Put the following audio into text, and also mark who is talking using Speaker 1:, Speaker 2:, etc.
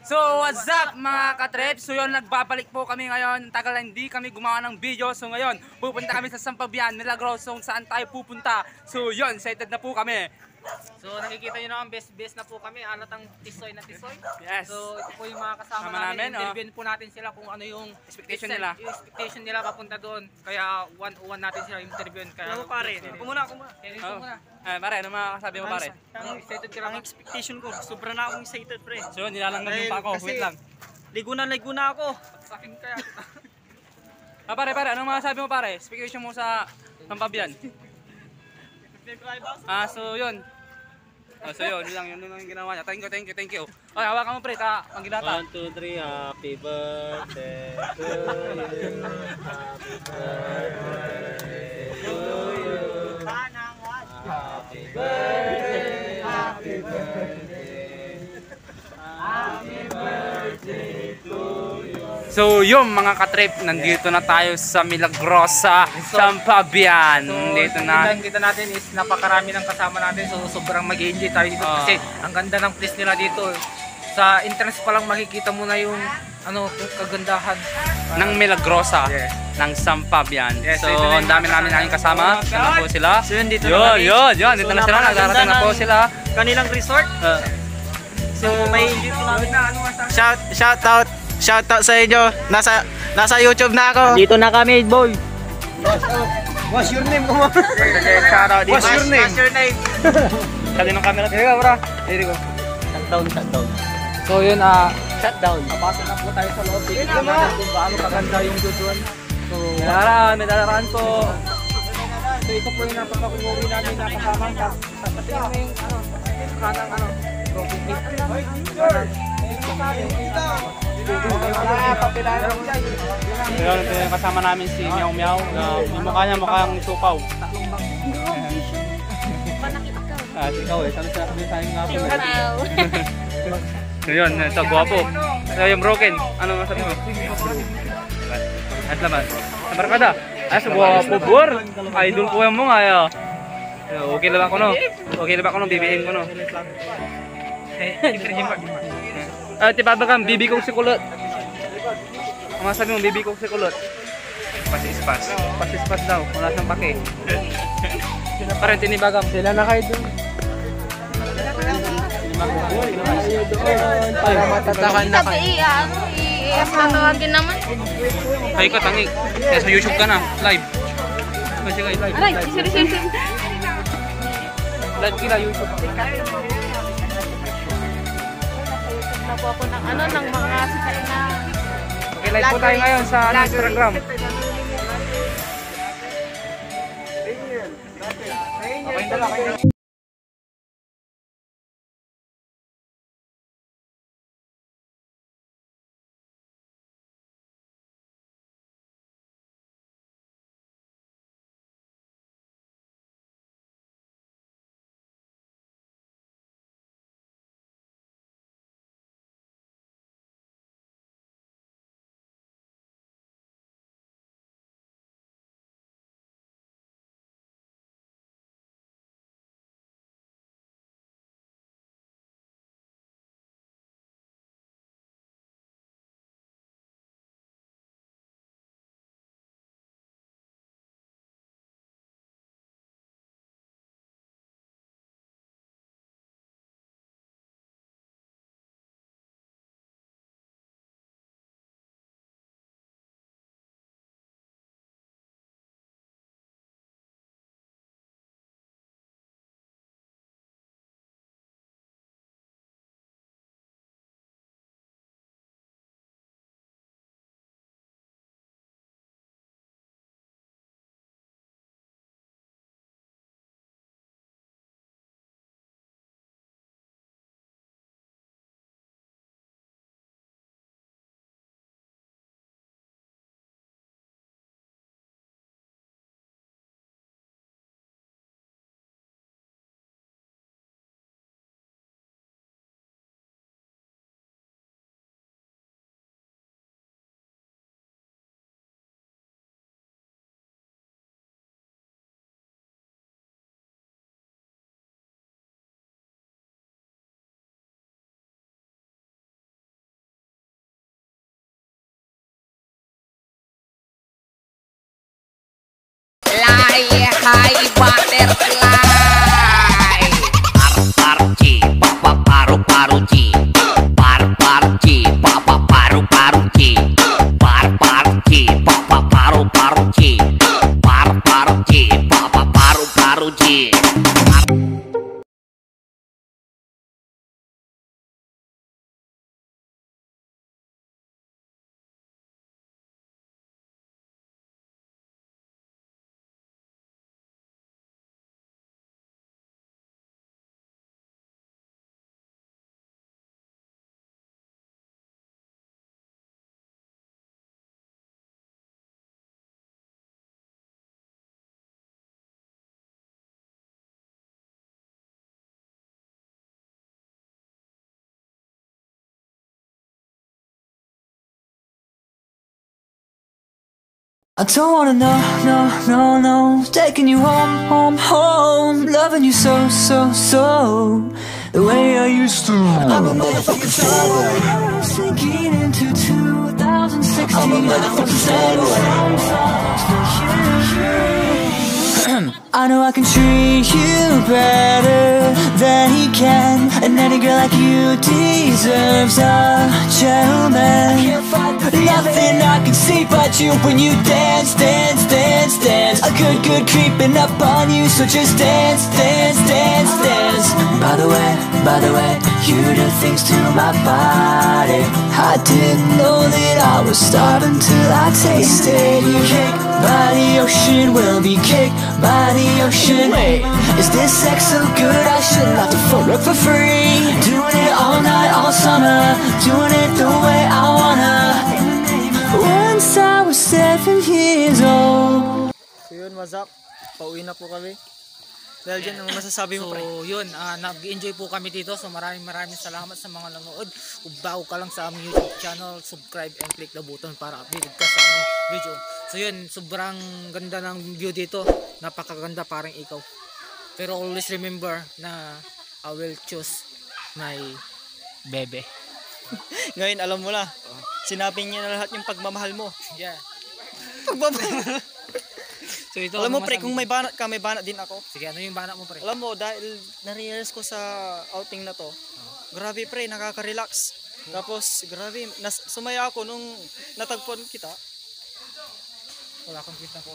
Speaker 1: So what's up mga katrip? So yun, nagbabalik po kami ngayon. Tagal na hindi kami gumawa ng video. So ngayon, pupunta kami sa Sampabian, Milagros. So saan tayo pupunta? So yun, excited na po kami.
Speaker 2: So nakikita nyo naman, best na po kami, alatang tisoy na tisoy.
Speaker 1: Yes.
Speaker 2: So ito po yung mga kasama
Speaker 1: Sama
Speaker 2: namin,
Speaker 1: namin,
Speaker 2: interviewin po natin sila kung ano yung
Speaker 1: Expectation nila.
Speaker 2: Yung expectation nila papunta doon. Kaya one natin sila interviewin. Kaya
Speaker 3: Ano pare? Ako muna.
Speaker 2: Kaya
Speaker 1: Oh.
Speaker 2: muna.
Speaker 1: Pare, ano makakasabi mo pare?
Speaker 2: Excited ka
Speaker 3: Ang
Speaker 2: lang.
Speaker 3: expectation ko, sobra na akong excited pre.
Speaker 1: So yun, nilalanggam yung pa ako.
Speaker 3: Kasi
Speaker 1: Wait lang.
Speaker 3: ligo na ako.
Speaker 2: Sa akin kaya.
Speaker 1: Pare, anong makakasabi mo pare? Expectation mo sa Sampabian? So yun. So yun lang yung ginawa niya. Thank you. Okay, hawakan mo pre, ang ginata.
Speaker 4: 1, 2, 3, happy birthday to you. Happy birthday to you. Happy birthday, happy birthday. Happy birthday to you.
Speaker 1: So yung mga katrip, nandito na tayo sa Milagrosa, Sampabian. Dito na.
Speaker 2: Kita natin is napakarami ng kasama natin. So sobrang mag-enjoy tayo dito kasi ang ganda ng place nila dito. Sa entrance pa lang makikita mo na yung kagandahan
Speaker 1: Ng Milagrosa,
Speaker 2: Yes.
Speaker 1: ng Sampabian.
Speaker 2: Yes,
Speaker 1: So
Speaker 2: ito na
Speaker 1: ang dami namin namin kasama. Ito na po sila.
Speaker 3: So yun, dito na kami.
Speaker 1: Yun. Dito na sila. Nagdarating na po sila.
Speaker 3: Kanilang resort. So may dito namin na shoutout sa inyo. Nasa YouTube na ako.
Speaker 4: Dito na kami, boy.
Speaker 3: What's your name? Shoutout. What's your name?
Speaker 1: Kalinong camera. Here bro. Here go.
Speaker 4: Shutdown.
Speaker 2: So yun,
Speaker 4: Shutdown.
Speaker 2: papasok na po tayo sa loob. Tignan natin kung gaano kaganda yung view doon. So
Speaker 1: May daraan po.
Speaker 2: ito po yung napapakumuwi namin na kasama sa tingin mo yung kanang broken gate.
Speaker 1: Ngayon, ito yung kasama namin si Meow Meow. Yung mukha niya mukhang supaw. Si ikaw sabi sa akin nga po. So yun, ito, guwapo. So yung broken, ano masabi mo? At laman. Sa barkada. So guwapo bor. Idol ko yung mga. Okay lang ako no. Bibihin ko no. Tiba kang bibi kong si kulot. Ang masabi mo, bibi kong si kulot. Pasispas daw, wala siyang pake. Parang tinibagam.
Speaker 2: Sila na kayo doon.
Speaker 1: Para matatakan na
Speaker 5: Sabi tatawagin naman.
Speaker 1: Ay ka, tangi. Kaya sa YouTube ka na, live. Kasi kayo live.
Speaker 5: Aray, seriously.
Speaker 1: Live kila YouTube.
Speaker 5: Na po ako ng ng mga sakay na
Speaker 1: Okay, live po tayo ngayon sa Instagram. Okay,
Speaker 6: butterfly. Par-par-ci, paru-paru-ci. Par-par-ci, paru-paru-ci. Par-par-ci, paru-paru-ci. Par-par-ci, paru-paru-ci.
Speaker 7: I don't wanna know, no, no, no. Taking you home, home, home. Loving you so, so, so. The way I used to. I'm a motherfucking trouble. Sinking into 2016. I'm a motherfucking trouble. I know I can treat you better than he can. And any girl like you deserves a gentleman. Nothing I can see but you when you dance, dance, dance, dance. A good, good creeping up on you, so just dance, dance, dance, dance. By the way, you do things to my body I didn't know that I was starving till I tasted you. Kicked by the ocean, will be kicked by the ocean. Wait, is this sex so good I shouldn't have to fuck for free? Doing it all night, all summer, doing it the way I wanna. Once I was 7 years old.
Speaker 3: So yun, what's up? Pauwi na po kami. Dahil dyan, ang masasabi mo, pre?
Speaker 2: So yun, nag-enjoy po kami dito. So maraming salamat sa mga nanonood. Kung bago ka lang sa aming YouTube channel, subscribe and click the button para updated ka sa aming video. So yun, sobrang ganda ng view dito. Napakaganda, parang ikaw. Pero always remember na I will choose my bebe.
Speaker 3: Ngayon, alam mo na. Sinabi niya na lahat yung pagmamahal mo.
Speaker 2: Yeah.
Speaker 3: Pagmamahal.
Speaker 2: So ito,
Speaker 3: Alam mo, pre, kung may banat ka, may banat din ako.
Speaker 2: sige, ano yung bana mo, pre?
Speaker 3: Alam mo, dahil na-realize ko sa outing na to, grabe, pre, nakaka-relax. Tapos, grabe, sumaya ako nung natagpuan kita.
Speaker 2: Wala akong kita po.